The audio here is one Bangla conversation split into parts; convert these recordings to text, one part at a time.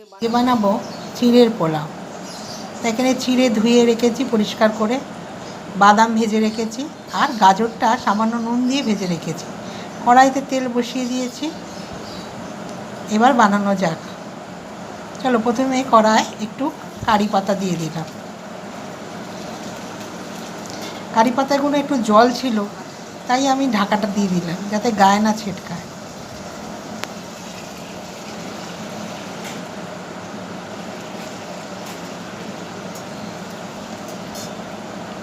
আজকে বানাবো চিড়ের পোলাও। এখানে চিড়ে ধুয়ে রেখেছি পরিষ্কার করে, বাদাম ভেজে রেখেছি, আর গাজরটা সামান্য নুন দিয়ে ভেজে রেখেছি। কড়াইতে তেল বসিয়ে দিয়েছি, এবার বানানো যাক। চলো, প্রথমে কড়াই একটু কারি পাতা দিয়ে দিলাম। কারি পাতাগুলো একটু জল ছিল, তাই আমি ঢাকাটা দিয়ে দিলাম যাতে গায়ে না ছিটকায়।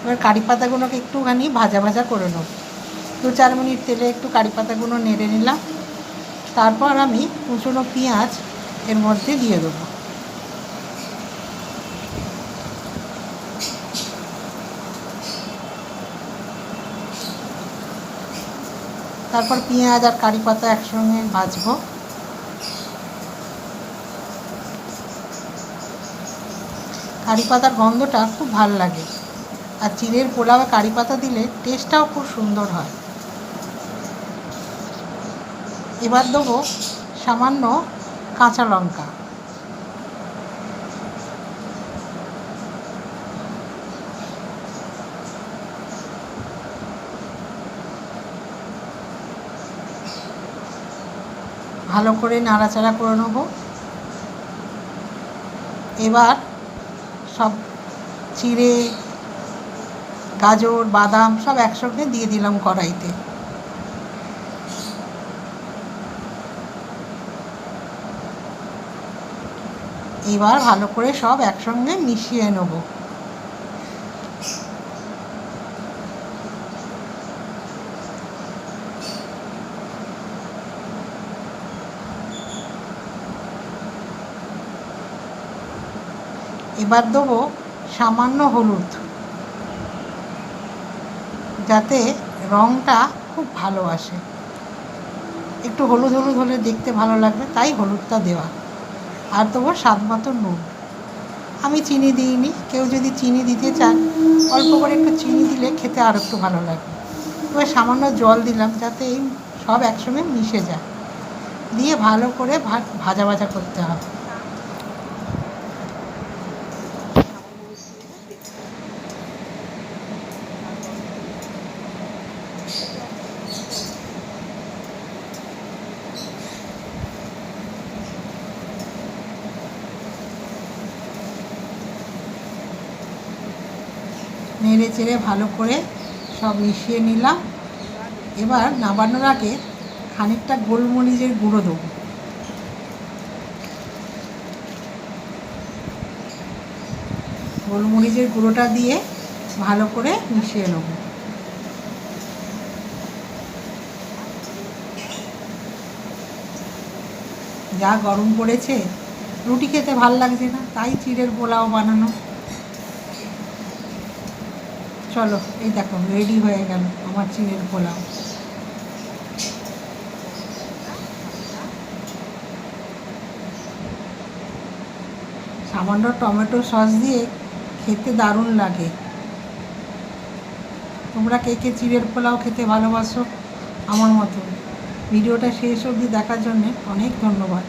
এবার কারি পাতাগুলোকে একটুখানি ভাজা ভাজা করে নেব। 2-4 মিনিট তেলে একটু কারি পাতাগুলো নেড়ে নিলাম। তারপর আমি কুচনো পেঁয়াজ এর মধ্যে দিয়ে দেবো। তারপর পেঁয়াজ আর কারি পাতা একসঙ্গে ভাজবো। কারি পাতার গন্ধটা খুব ভাল লাগে, আর চিড়ের পোলাওয়ে কারি পাতা দিলে টেস্টটাও খুব সুন্দর হয়। এবার দেবো সামান্য কাঁচা লঙ্কা। ভালো করে নাড়াচাড়া করে নেব। এবার সব চিড়ে, গাজর, বাদাম সব একসঙ্গে দিয়ে দিলাম কড়াইতে। এবার ভালো করে সব একসঙ্গে মিশিয়ে নেব। এবার দেবো সামান্য হলুদ, যাতে রঙটা খুব ভালো আসে। একটু হলুদ হলুদ হলে দেখতে ভালো লাগবে, তাই হলুদটা দেওয়া। আর দেবো স্বাদ মতো নুন। আমি চিনি দিইনি, কেউ যদি চিনি দিতে চান অল্প করে একটু চিনি দিলে খেতে আর একটু ভালো লাগবে। এবার সামান্য জল দিলাম যাতে এই সব একসঙ্গে মিশে যায়। দিয়ে ভালো করে ভাজা ভাজা করতে হবে। নেড়ে চেড়ে ভালো করে সব মিশিয়ে নিলাম। এবার নামানোর আগে খানিকটা গোলমরিচের গুঁড়ো দেবো। গোলমরিচের গুঁড়োটা দিয়ে ভালো করে মিশিয়ে নেব। যা গরম পড়েছে, রুটি খেতে ভাল লাগছে না, তাই চিড়ের পোলাও বানানো। চলো, এই দেখো রেডি হয়ে গেল আমার চিড়ের পোলাও। সামান্য টমেটো সস দিয়ে খেতে দারুণ লাগে। তোমরা কে কে চিড়ের পোলাও খেতে ভালোবাসো আমার মতো? ভিডিওটা শেষ অবধি দেখার জন্যে অনেক ধন্যবাদ।